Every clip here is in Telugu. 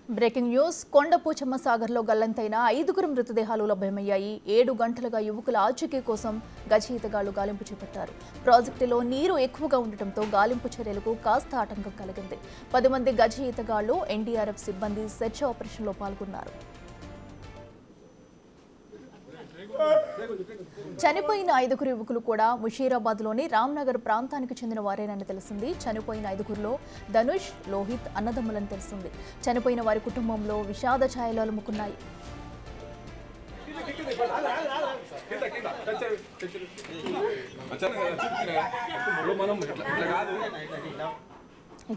బ్రేకింగ్ న్యూస్ కొండపోచమ్మ సాగర్లో గల్లంతైన 5 మృతదేహాలు లభ్యమయ్యాయి. 7 గంటలుగా యువకుల ఆచూకీ కోసం గజఈతగాళ్లు గాలింపు చేపట్టారు. ప్రాజెక్టులో నీరు ఎక్కువగా ఉండటంతో గాలింపు చర్యలకు కాస్త ఆటంకం కలిగింది. 10 మంది గజఈతగాళ్లు ఎన్డీఆర్ఎఫ్ సిబ్బంది సెర్చ్ ఆపరేషన్లో పాల్గొన్నారు. చనిపోయిన 5 యువకులు కూడా ముషీరాబాద్లోని రామ్నగర్ ప్రాంతానికి చెందిన వారేనని తెలిసింది. చనిపోయిన 5లో ధనుష్, లోహిత్ అన్నదమ్ములని తెలిసింది. చనిపోయిన వారి కుటుంబంలో విషాద ఛాయలు అలుముకున్నాయి.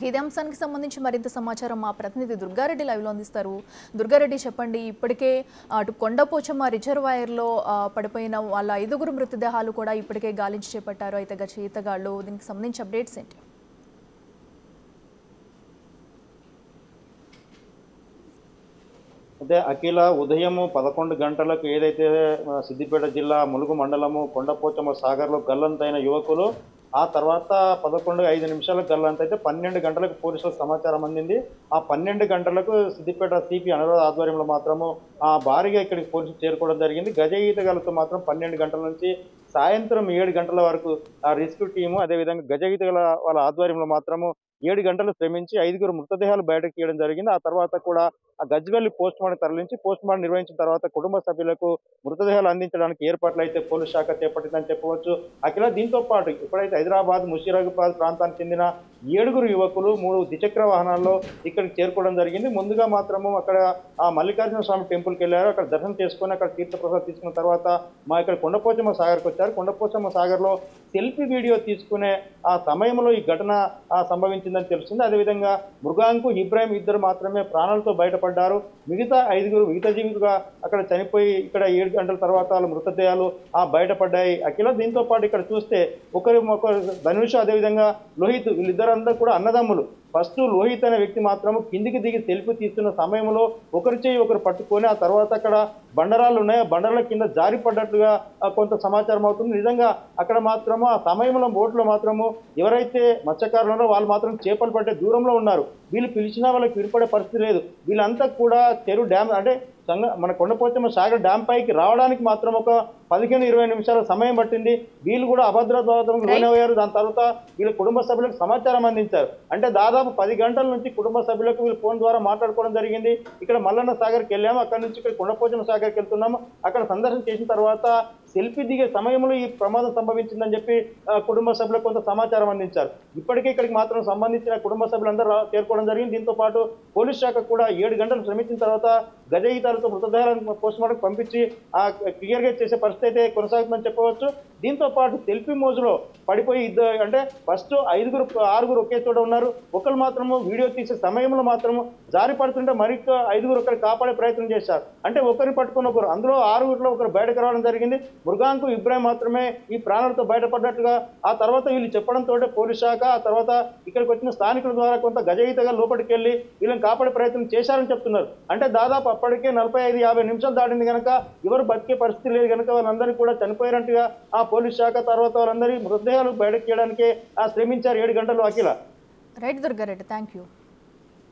ఇదే అంశానికి సంబంధించి మరింత సమాచారం మా ప్రతినిధి దుర్గారెడ్డి లైవ్లో అందిస్తారు. దుర్గారెడ్డి, చెప్పండి. ఇప్పటికే అటు కొండపోచమ్మ రిజర్వాయర్లో పడిపోయిన వాళ్ళ 5 మృతదేహాలు కూడా ఇప్పటికే గాలించి చేపట్టారు. అయితే గజఈతగాళ్లు, దీనికి సంబంధించి అప్డేట్స్ ఏంటి? అంటే అఖిల ఉదయం 11 గంటలకు ఏదైతే సిద్దిపేట జిల్లా ములుగు మండలము కొండపోచమ్మ సాగర్లో గల్లంతైన యువకులు ఆ తర్వాత 11:05 గల్లంతైతే 12 గంటలకు పోలీసులకు సమాచారం అందింది. ఆ 12 గంటలకు సిద్దిపేట సిపి అనురాధ ఆధ్వర్యంలో మాత్రము భారీగా ఇక్కడికి పోలీసులు చేరుకోవడం జరిగింది. గజ ఈతగాళ్లతో మాత్రం 12 గంటల నుంచి సాయంత్రం 7 గంటల వరకు ఆ రెస్క్యూ టీము, అదేవిధంగా గజ ఈతగాల వాళ్ళ ఆధ్వర్యంలో మాత్రము 7 గంటలు శ్రమించి 5 మృతదేహాలు బయటకు తీయడం జరిగింది. ఆ తర్వాత కూడా ఆ గజ్వెల్లి పోస్ట్ మార్టం తరలించి పోస్ట్ మార్టం నిర్వహించిన తర్వాత కుటుంబ సభ్యులకు మృతదేహాలు అందించడానికి ఏర్పాట్లు అయితే పోలీస్ శాఖ చేపట్టిందని చెప్పవచ్చు. అఖిల, దీంతో పాటు ఇప్పుడైతే హైదరాబాద్ ముషీరాబాద్ ప్రాంతానికి చెందిన 7 యువకులు 3 ద్విచక్ర వాహనాల్లో ఇక్కడికి చేరుకోవడం జరిగింది. ముందుగా మాత్రము అక్కడ ఆ మల్లికార్జున స్వామి టెంపుల్కి వెళ్ళారు. అక్కడ దర్శనం చేసుకుని అక్కడ తీర్థప్రసాదం తీసుకున్న తర్వాత ఇక్కడ కొండపోచమ్మ సాగర్కి వచ్చారు. కొండపోచమ్మ సాగర్లో సెల్ఫీ వీడియో తీసుకునే ఆ సమయంలో ఈ ఘటన సంభవించిందని తెలుస్తుంది. అదేవిధంగా మృగాంకు, ఇబ్రాహిం ఇద్దరు మాత్రమే ప్రాణాలతో బయటపడ్డారు. మిగతా 5 విగతజీవిగా అక్కడ చనిపోయి ఇక్కడ 7 గంటల తర్వాత వాళ్ళ మృతదేహాలు బయటపడ్డాయి. అఖిల, దీంతో పాటు ఇక్కడ చూస్తే ఒకరు ధనుష్, అదేవిధంగా లోహిత్, వీళ్ళిద్దరందరూ కూడా అన్నదమ్ములు. ఫస్ట్ లోహిత్ అనే వ్యక్తి మాత్రము కిందికి దిగి సెల్ఫీ తీస్తున్న సమయంలో ఒకరి చేయి ఒకరు పట్టుకొని ఆ తర్వాత అక్కడ బండరాళ్ళు ఉన్నాయి, ఆ బండరాల కింద జారి పడ్డట్లుగా కొంత సమాచారం అవుతుంది. నిజంగా అక్కడ మాత్రము ఆ సమయంలో బోట్లో మాత్రము ఎవరైతే మత్స్యకారులు ఉన్నారో వాళ్ళు మాత్రం చేపలు పట్టే దూరంలో ఉన్నారు. వీళ్ళు పిలిచినా వాళ్ళకి వినపడే పరిస్థితి లేదు. వీళ్ళంతా కూడా చెరువు డ్యామ్ అంటే మన కొండపోచమ్మ సాగర్ డ్యామ్ పైకి రావడానికి మాత్రం ఒక 15-20 నిమిషాల సమయం పట్టింది. వీళ్ళు కూడా అభద్రతాకు లోనయ్యారు. దాని తర్వాత వీళ్ళ కుటుంబ సభ్యులకు సమాచారం అందించారు. అంటే దాదాపు 10 గంటల నుంచి కుటుంబ సభ్యులకు వీళ్ళు ఫోన్ ద్వారా మాట్లాడుకోవడం జరిగింది. ఇక్కడ మల్లన్న సాగర్కి వెళ్ళాము, అక్కడ నుంచి ఇక్కడ కొండపోచమ్మ సాగర్కి వెళ్తున్నాము. అక్కడ సందర్శన చేసిన తర్వాత సెల్ఫీ దిగే సమయంలో ఈ ప్రమాదం సంభవించిందని చెప్పి కుటుంబ సభ్యులకు కొంత సమాచారం అందించారు. ఇప్పటికే ఇక్కడికి మాత్రం సంబంధించిన కుటుంబ సభ్యులందరూ చేరుకోవడం జరిగింది. దీంతో పాటు పోలీస్ శాఖ కూడా 7 గంటలు శ్రమించిన తర్వాత గజ ఈతలతో మృతదేహాలను పోస్ట్ మార్టం పంపించి క్లియర్గా చేసే పరిస్థితి అయితే కొనసాగుతుందని చెప్పవచ్చు. దీంతో పాటు సెల్ఫీ మోజులో పడిపోయి అంటే ఫస్ట్ 6 ఒకే చోట ఉన్నారు. ఒకరు మాత్రము వీడియో తీసే సమయంలో మాత్రము జారి పడుతుంటే మరొక 5 ఒకరు కాపాడే ప్రయత్నం చేశారు. అంటే ఒకరిని పట్టుకున్న ఒకరు, అందులో 6 ఒకరు బయటకు రావడం జరిగింది. మృగాంకు, ఇబ్రాహిం మాత్రమే ఈ ప్రాణాలతో బయటపడ్డట్టుగా ఆ తర్వాత వీళ్ళు చెప్పడంతో పోలీస్ శాఖ ఆ తర్వాత ఇక్కడికి వచ్చిన స్థానికుల ద్వారా కొంత గజ ఈతగా లోపలికి వెళ్ళి వీళ్ళని కాపాడే ప్రయత్నం చేశారని చెప్తున్నారు. అంటే దాదాపు అప్పటికే 45-50 నిమిషాలు దాటింది కనుక ఎవరు బతికే పరిస్థితి లేదు కనుక వాళ్ళందరినీ కూడా చనిపోయారంటగా ఆ పోలీస్ శాఖ తర్వాత వాళ్ళందరి మృతదేహాలు బయటకు తీయడానికి శ్రమించారు 7 గంటలు. Akhila. Right Durga Reddy, thank you.